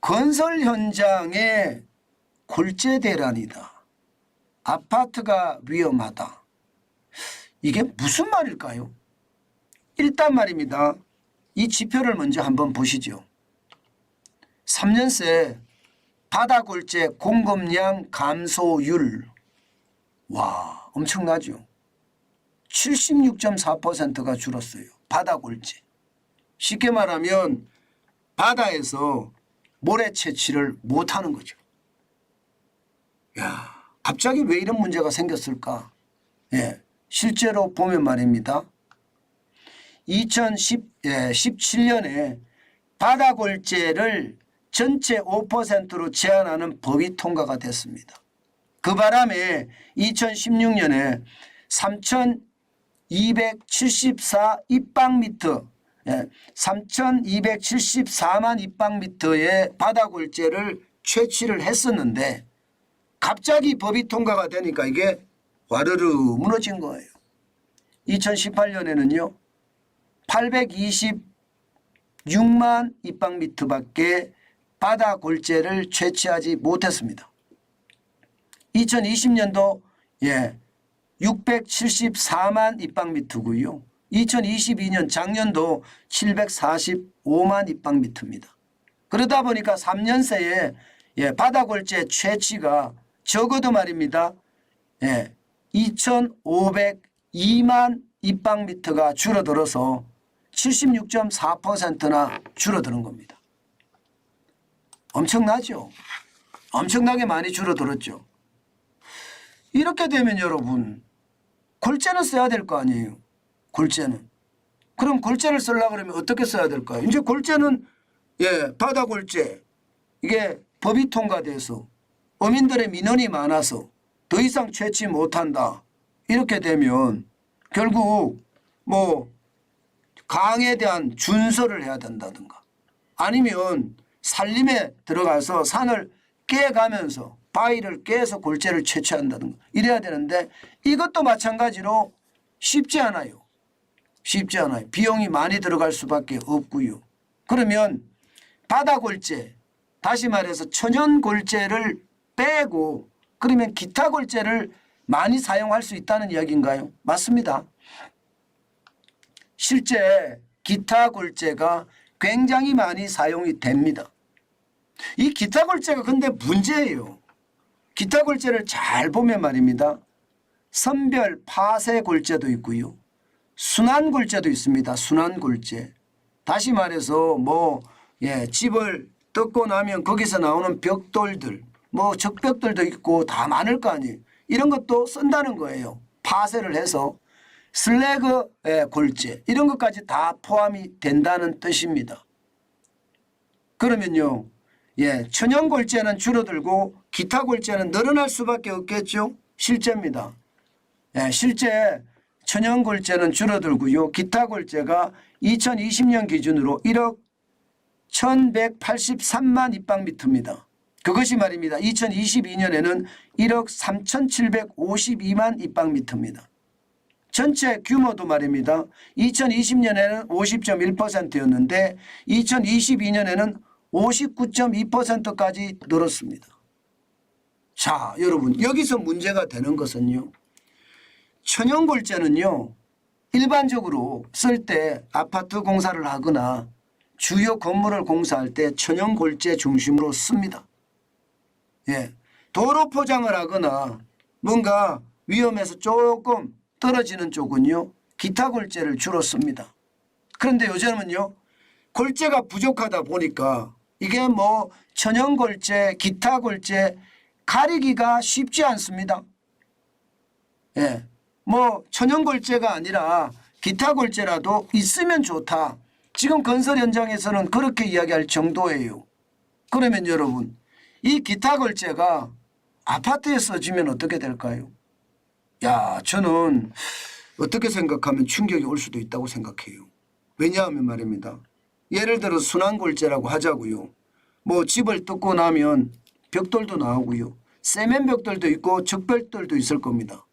건설 현장에 골재 대란이다. 아파트가 위험하다. 이게 무슨 말일까요? 일단 말입니다. 이 지표를 먼저 한번 보시죠. 3년 새 바다 골재 공급량 감소율. 와, 엄청나죠. 76.4%가 줄었어요. 바다 골재. 쉽게 말하면 바다에서 모래 채취를 못하는 거죠. 야, 갑자기 왜 이런 문제가 생겼을까? 예, 실제로 보면 말입니다. 2017년에 바다 골재를 전체 5%로 제한하는 법이 통과가 됐습니다. 그 바람에 2016년에 3,274 입방미터, 3,274만 입방미터의 바다 골재를 채취를 했었는데 갑자기 법이 통과가 되니까 이게 와르르 무너진 거예요. 2018년에는요. 826만 입방미터밖에 바다 골재를 채취하지 못했습니다. 2020년도 674만 입방미터고요. 2022년 작년도 745만 입방미터입니다. 그러다 보니까 3년 새에 바다 골재 채취가 적어도 말입니다. 2,502만 입방미터가 줄어들어서 76.4%나 줄어드는 겁니다. 엄청나죠? 엄청나게 많이 줄어들었죠. 이렇게 되면 여러분 골재는 써야 될 거 아니에요. 골재는. 그럼 골재를 쓰려고 그러면 어떻게 써야 될까요? 이제 골재는 바다 골재 이게 법이 통과돼서 어민들의 민원이 많아서 더 이상 채취 못한다. 이렇게 되면 결국 뭐 강에 대한 준설을 해야 된다든가 아니면 산림에 들어가서 산을 깨가면서 바위를 깨서 골재를 채취한다든가 이래야 되는데 이것도 마찬가지로 쉽지 않아요. 쉽지 않아요. 비용이 많이 들어갈 수밖에 없고요. 그러면 바다 골재 다시 말해서 천연 골재를 빼고 그러면 기타 골재를 많이 사용할 수 있다는 이야기인가요? 맞습니다. 실제 기타 골재가 굉장히 많이 사용이 됩니다. 이 기타 골재가 근데 문제예요. 기타 골재를 잘 보면 말입니다. 선별 파쇄 골재도 있고요. 순환 골재도 있습니다. 순환 골재. 다시 말해서 집을 뜯고 나면 거기서 나오는 벽돌들 적벽들도 있고 다 많을 거 아니에요. 이런 것도 쓴다는 거예요. 파쇄를 해서 슬래그 골재 이런 것까지 다 포함이 된다는 뜻입니다. 그러면요. 천연 골재는 줄어들고 기타 골재는 늘어날 수밖에 없겠죠. 실제입니다. 실제 천연 골재는 줄어들고요. 기타 골재가 2020년 기준으로 1억 1183만 입방미터입니다. 그것이 말입니다. 2022년에는 1억 3752만 입방미터입니다. 전체 규모도 말입니다. 2020년에는 50.1%였는데 2022년에는 59.2%까지 늘었습니다. 자, 여러분 여기서 문제가 되는 것은요. 천연 골재는요. 일반적으로 쓸 때 아파트 공사를 하거나 주요 건물을 공사할 때 천연 골재 중심으로 씁니다. 도로 포장을 하거나 뭔가 위험해서 조금 떨어지는 쪽은요. 기타 골재를 주로 씁니다. 그런데 요즘은요. 골재가 부족하다 보니까 이게 천연 골재, 기타 골재 가리기가 쉽지 않습니다. 천연 골재가 아니라 기타 골재라도 있으면 좋다. 지금 건설 현장에서는 그렇게 이야기할 정도예요. 그러면 여러분 이 기타 골재가 아파트에 써지면 어떻게 될까요? 저는 어떻게 생각하면 충격이 올 수도 있다고 생각해요. 왜냐하면 말입니다. 예를 들어 순환골재라고 하자고요. 집을 뜯고 나면 벽돌도 나오고요. 세면 벽돌도 있고 적벽돌도 있을 겁니다.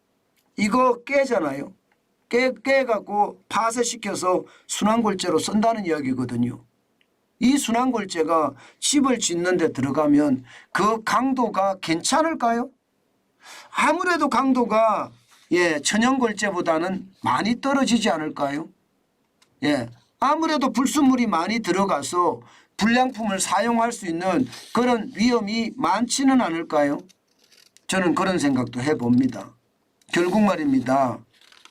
이거 깨잖아요. 깨갖고 파쇄시켜서 순환골재로 쓴다는 이야기거든요. 이 순환골재가 집을 짓는 데 들어가면 그 강도가 괜찮을까요? 아무래도 강도가 천연골재보다는 많이 떨어지지 않을까요? 아무래도 불순물이 많이 들어가서 불량품을 사용할 수 있는 그런 위험이 많지는 않을까요? 저는 그런 생각도 해봅니다. 결국 말입니다.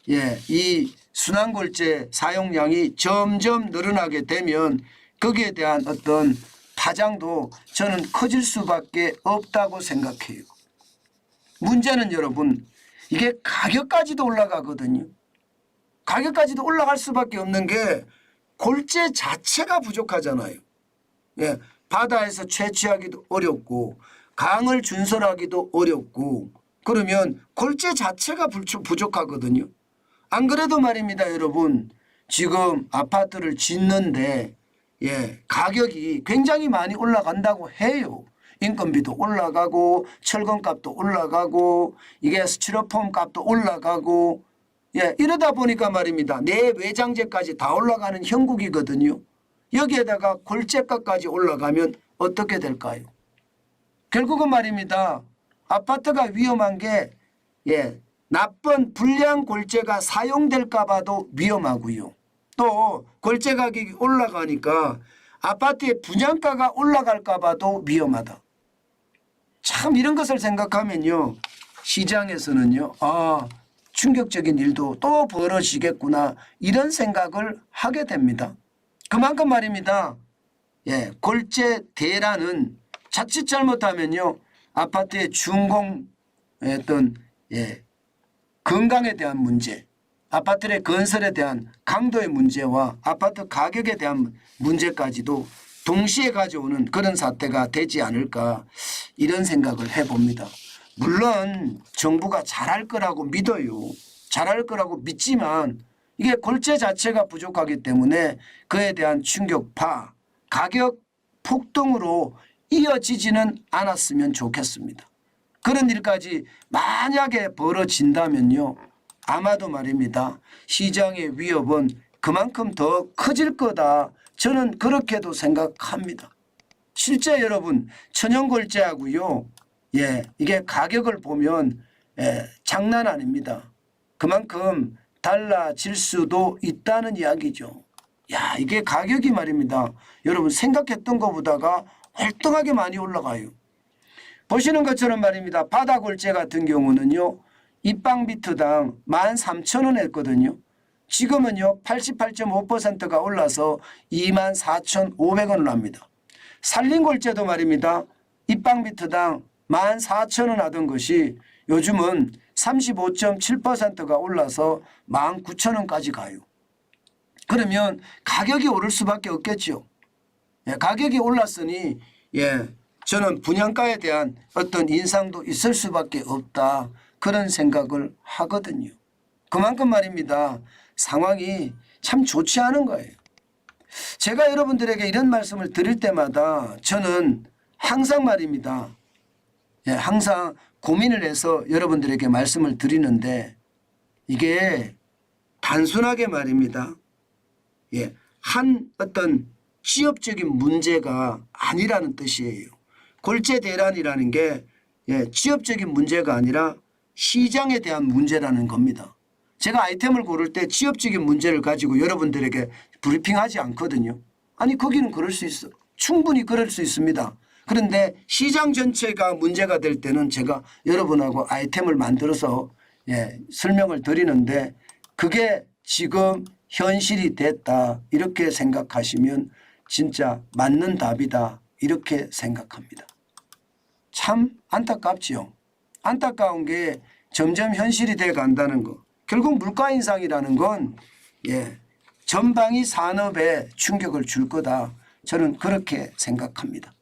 이 순환골재 사용량이 점점 늘어나게 되면 거기에 대한 어떤 파장도 저는 커질 수밖에 없다고 생각해요. 문제는 여러분, 이게 가격까지도 올라가거든요. 가격까지도 올라갈 수밖에 없는 게 골재 자체가 부족하잖아요. 바다에서 채취하기도 어렵고 강을 준설하기도 어렵고 그러면 골재 자체가 부족하거든요. 안 그래도 말입니다, 여러분. 지금 아파트를 짓는데 가격이 굉장히 많이 올라간다고 해요. 인건비도 올라가고 철근값도 올라가고 이게 스티로폼 값도 올라가고 이러다 보니까 말입니다. 내외장재까지 다 올라가는 형국이거든요. 여기에다가 골재가까지 올라가면 어떻게 될까요? 결국은 말입니다. 아파트가 위험한 게 나쁜 불량 골재가 사용될까 봐도 위험하고요. 또 골재 가격이 올라가니까 아파트의 분양가가 올라갈까 봐도 위험하다. 참 이런 것을 생각하면요. 시장에서는요. 충격적인 일도 또 벌어지겠구나 이런 생각을 하게 됩니다. 그만큼 말입니다. 골재 대란은 자칫 잘못하면요. 아파트의 준공 어떤 건강에 대한 문제, 아파트의 건설에 대한 강도의 문제와 아파트 가격에 대한 문제까지도 동시에 가져오는 그런 사태가 되지 않을까 이런 생각을 해봅니다. 물론 정부가 잘할 거라고 믿어요. 잘할 거라고 믿지만 이게 골재 자체가 부족하기 때문에 그에 대한 충격파, 가격 폭등으로 이어지지는 않았으면 좋겠습니다. 그런 일까지 만약에 벌어진다면요. 아마도 말입니다. 시장의 위협은 그만큼 더 커질 거다. 저는 그렇게도 생각합니다. 실제 여러분 천연골재하고요. 이게 가격을 보면 장난 아닙니다. 그만큼 달라질 수도 있다는 이야기죠. 이게 가격이 말입니다. 여러분 생각했던 것보다가 활동하게 많이 올라가요. 보시는 것처럼 말입니다. 바다골재 같은 경우는요. 입방미터당 13,000원 했거든요. 지금은요 88.5%가 올라서 24,500원을 합니다. 산림골재도 말입니다. 입방미터당 14,000원 하던 것이 요즘은 35.7%가 올라서 19,000원까지 가요. 그러면 가격이 오를 수밖에 없겠죠. 가격이 올랐으니 저는 분양가에 대한 어떤 인상도 있을 수밖에 없다. 그런 생각을 하거든요. 그만큼 말입니다. 상황이 참 좋지 않은 거예요. 제가 여러분들에게 이런 말씀을 드릴 때마다 저는 항상 말입니다. 항상 고민을 해서 여러분들에게 말씀을 드리는데 이게 단순하게 말입니다. 한 어떤 지역적인 문제가 아니라는 뜻이에요. 골재 대란이라는 게 지역적인 문제가 아니라 시장에 대한 문제라는 겁니다. 제가 아이템을 고를 때 지역적인 문제를 가지고 여러분들에게 브리핑하지 않거든요. 아니 거기는 그럴 수 있어. 충분히 그럴 수 있습니다. 그런데 시장 전체가 문제가 될 때는 제가 여러분하고 아이템을 만들어서 설명을 드리는데 그게 지금 현실이 됐다 이렇게 생각하시면 진짜 맞는 답이다 이렇게 생각합니다. 참 안타깝지요. 안타까운 게 점점 현실이 돼 간다는 거. 결국 물가 인상이라는 건 전방위 산업에 충격을 줄 거다. 저는 그렇게 생각합니다.